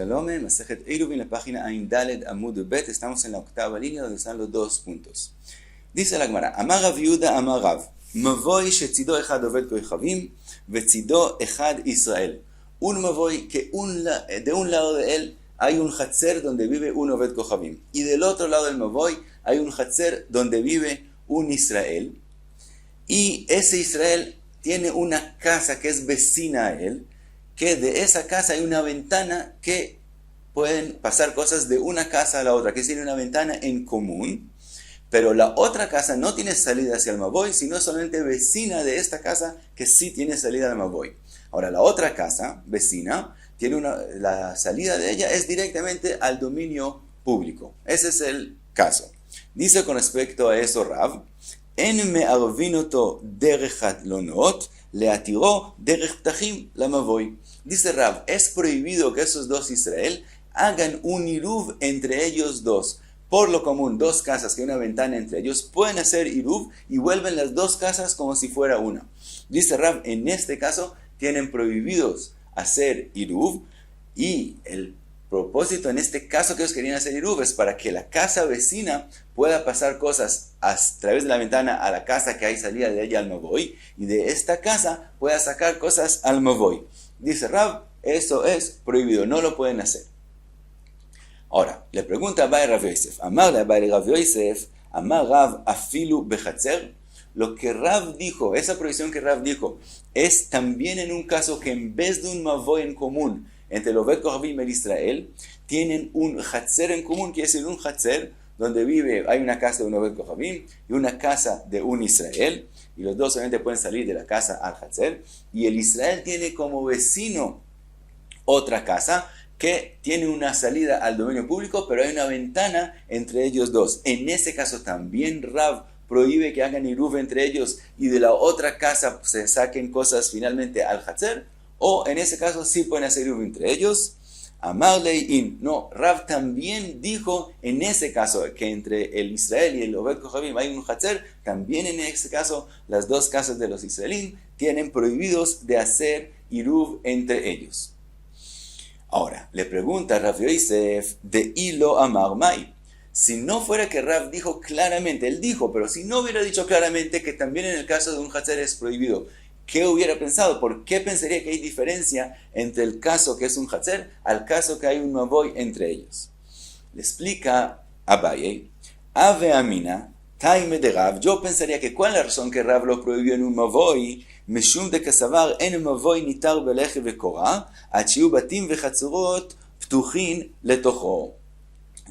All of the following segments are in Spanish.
Shalom, Masejet Eruvin, la página Ain Daled Amud Bet. Estamos en la octava línea donde están los dos puntos. Dice la Gemara: Amar Rav Yehuda, Amar Rav, Mavoy שצידו אחד עובד כוכבים וצידו אחד Israel. Un Mavoy que de un lado de él hay un Hatzer donde vive un Oved Kochavim, y del otro lado del Mavoy hay un Hatzer donde vive un Israel, y ese Israel tiene una casa que es vecina a él, que de esa casa hay una ventana que pueden pasar cosas de una casa a la otra, que tiene una ventana en común, pero la otra casa no tiene salida hacia el Mavoy, sino solamente vecina de esta casa que sí tiene salida al Mavoy. Ahora, la otra casa vecina tiene la salida de ella es directamente al dominio público. Ese es el caso. Dice con respecto a eso Rav: En me'arvinoto derech hatlonot leatiró derech ptachim lamavoy. Dice Rav, es prohibido que esos dos Israel hagan un iruv entre ellos dos. Por lo común, dos casas que hay una ventana entre ellos pueden hacer iruv y vuelven las dos casas como si fuera una. Dice Rav, en este caso tienen prohibidos hacer iruv, y el propósito en este caso que ellos querían hacer iruv es para que la casa vecina pueda pasar cosas a través de la ventana a la casa que hay salida de ella al Mavoy, y de esta casa pueda sacar cosas al Mavoy. Dice Rav, eso es prohibido, no lo pueden hacer. Ahora, le pregunta a Abai Rav Yosef: Amar Abai Rav Yosef, Amar Rav afilu bechatzer. Lo que Rav dijo, esa prohibición que Rav dijo, es también en un caso que en vez de un Mavoy en común entre el Oved Kochavim y el Israel, tienen un Hatzer en común, quiere decir un Hatzer donde hay una casa de un Oved Kochavim y una casa de un Israel, y los dos obviamente pueden salir de la casa al Hatzer, y el Israel tiene como vecino otra casa que tiene una salida al dominio público, pero hay una ventana entre ellos dos. En ese caso también Rav prohíbe que hagan iruv entre ellos y de la otra casa se saquen cosas finalmente al Hatzer, o en ese caso sí pueden hacer iruv entre ellos. Amar le'in, no, Rav también dijo en ese caso que entre el Israel y el Oved Kochavim hay un Hatzer, también en ese caso las dos casas de los israelíes tienen prohibidos de hacer iruv entre ellos. Ahora, le pregunta Rav Yosef de Ilo Amar Mai. Si no fuera que Rav dijo claramente, él dijo, pero si no hubiera dicho claramente que también en el caso de un Hatzer es prohibido, ¿qué hubiera pensado? ¿Por qué pensaría que hay diferencia entre el caso que es un Hatzer al caso que hay un Mavoy entre ellos? Le explica Abaye: Ave Amina, Taime de Rav. Yo pensaría que ¿cuál es la razón que Rav lo prohibió en un Mavoy? Meshum de Kasavar en Mavoy nitar beleje vekora, achiu batim vechatzurot ptuchin letocho.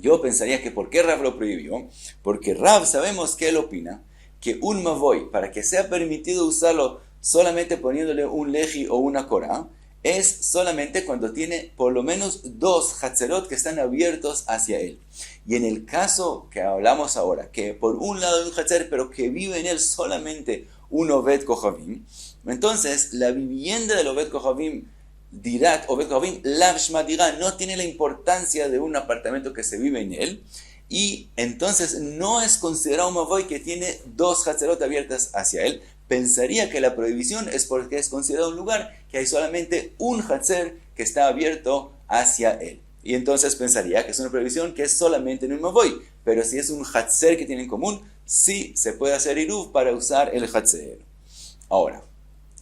Yo pensaría que ¿por qué Rav lo prohibió? Porque Rav, sabemos que él opina que un Mavoy, para que sea permitido usarlo solamente poniéndole un leji o una korah, es solamente cuando tiene por lo menos dos hatzerot que están abiertos hacia él. Y en el caso que hablamos ahora, que por un lado hay un hatzer, pero que vive en él solamente un Oved Kochavim, entonces la vivienda del Oved Kochavim, Dirat Oved Kochavim, Lav Shma Dira, no tiene la importancia de un apartamento que se vive en él, y entonces no es considerado un Mavoy que tiene dos hatzerot abiertas hacia él. Pensaría que la prohibición es porque es considerado un lugar que hay solamente un Hatzer que está abierto hacia él. Y entonces pensaría que es una prohibición que es solamente en un Mavoy. Pero si es un Hatzer que tiene en común, sí se puede hacer iruv para usar el Hatzer. Ahora,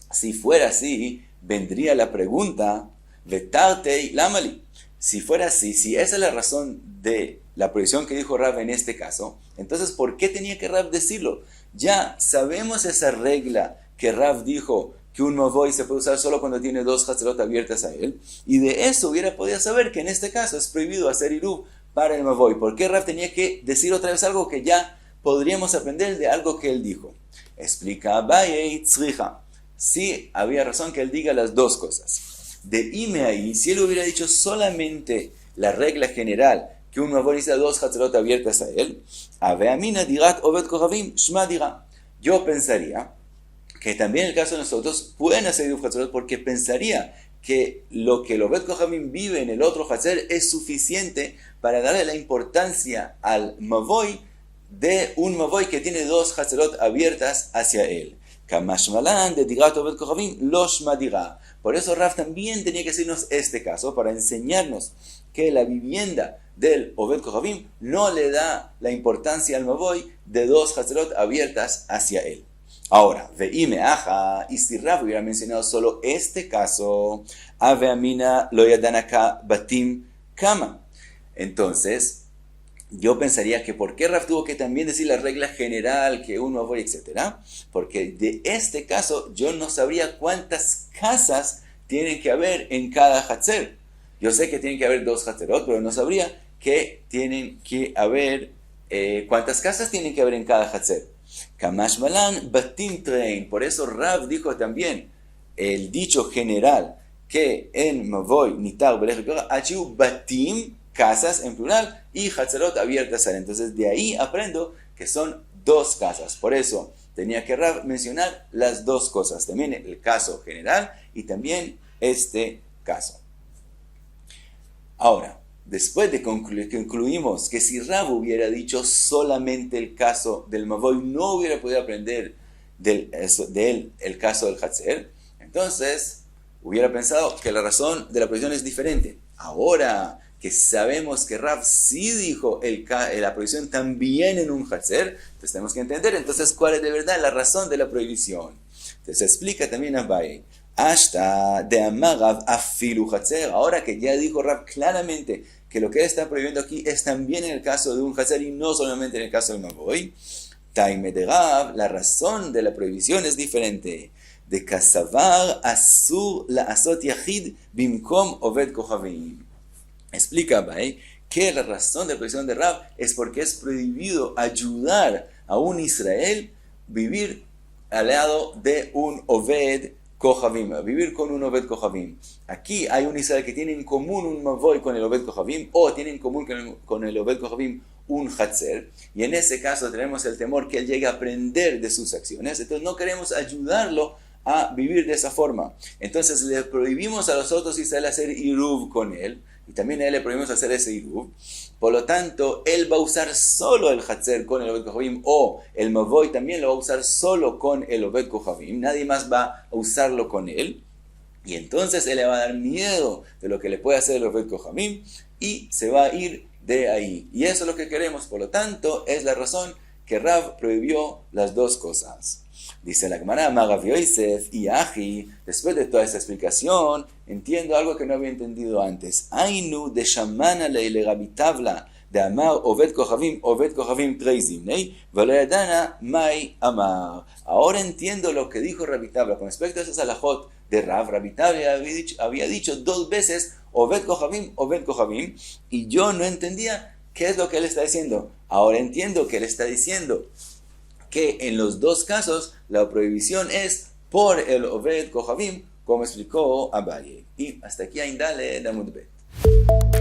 si fuera así, vendría la pregunta: Vetartei lamali. Si fuera así, si esa es la razón de la prohibición que dijo Rav en este caso, entonces ¿por qué tenía que Rav decirlo? Ya sabemos esa regla que Rav dijo que un Mavoy se puede usar solo cuando tiene dos hatzerot abiertas a él, y de eso hubiera podido saber que en este caso es prohibido hacer iruv para el Mavoy. ¿Por qué Rav tenía que decir otra vez algo que ya podríamos aprender de algo que él dijo? Explica Abaye tzricha. Sí, había razón que él diga las dos cosas. De ime ahí, si él hubiera dicho solamente la regla general que un Mavoy necesita dos hatzerot abiertas a él, Ave Amina dirat Oved Kochavim shma dira. Yo pensaría que también en el caso de nosotros pueden hacer iruv hatzerot, porque pensaría que lo que el Oved Kochavim vive en el otro hatzer es suficiente para darle la importancia al Mavoy de un Mavoy que tiene dos hatzerot abiertas hacia él. Kamashmalan de Dirat Oved Kochavim lo shma dira. Por eso Rav también tenía que decirnos este caso para enseñarnos que la vivienda del Oved Kochavim no le da la importancia al Mavoy de dos Hatzerot abiertas hacia él. Ahora, veime aja, y si Rav hubiera mencionado solo este caso, ave amina lo yadanaka batim kama. Entonces, yo pensaría que ¿por qué Rav tuvo que también decir la regla general que un Mavoy, etcétera? Porque de este caso yo no sabría cuántas casas tienen que haber en cada Hatzer. Yo sé que tienen que haber dos Hatzerot, pero no sabría que tienen que haber, cuántas casas tienen que haber en cada Hatzer. Kamash Malan Batim Trein. Por eso Rav dijo también el dicho general que en Mavoy Nitar Belech Achiu Batim, casas en plural, y Hatzerot abiertas. Entonces de ahí aprendo que son dos casas. Por eso tenía que Rav mencionar las dos cosas. También el caso general y también este caso. Ahora, después de que concluimos que si Rav hubiera dicho solamente el caso del Mavoy, no hubiera podido aprender de él el caso del Hatzer, entonces hubiera pensado que la razón de la prohibición es diferente. Ahora que sabemos que Rav sí dijo la prohibición también en un Hatzer, entonces tenemos que entender entonces cuál es de verdad la razón de la prohibición. Entonces explica también Abaye. Hasta de Amarav afilu Hatzer. Ahora que ya dijo Rav claramente que lo que él está prohibiendo aquí es también en el caso de un Hatzer y no solamente en el caso del Mavoy, Taime de Rav, la razón de la prohibición es diferente. De Kasavar Asur la Asot Yachid Bimkom Oved Kochavim. Explica Abaye que la razón de la prohibición de Rav es porque es prohibido ayudar a un Israel vivir al lado de un Oved Kochavim, vivir con un Oved Kochavim. Aquí hay un Israel que tiene en común un Mavoy con el Oved Kochavim, o tiene en común con el Oved Kochavim un Hatzer, y en ese caso tenemos el temor que él llegue a aprender de sus acciones, entonces no queremos ayudarlo a vivir de esa forma. Entonces le prohibimos a los otros Israel hacer Iruv con él, y también a él le prohibimos hacer ese Iruv. Por lo tanto, él va a usar solo el Hatzer con el Oved Kochavim, o el Mavoy también lo va a usar solo con el Oved Kochavim, nadie más va a usarlo con él, y entonces él le va a dar miedo de lo que le puede hacer el Oved Kochavim, y se va a ir de ahí. Y eso es lo que queremos, por lo tanto, es la razón que Rav prohibió las dos cosas. Dice la Gemara, Rav Yosef y Aji, después de toda esta explicación, entiendo algo que no había entendido antes. Ainu de Shamana le Rabitavla de Amar Oved Kochavim Treizimnei, Valayadana Mai Amar. Ahora entiendo lo que dijo Rabitavla con respecto a esas alajot de Rav. Rabitavla había dicho dos veces Oved Kochavim, y yo no entendía qué es lo que él está diciendo. Ahora entiendo que él está diciendo que en los dos casos la prohibición es por el Oved Kochavim, como explicó Abaye. Y hasta aquí Aindale Damud Bet.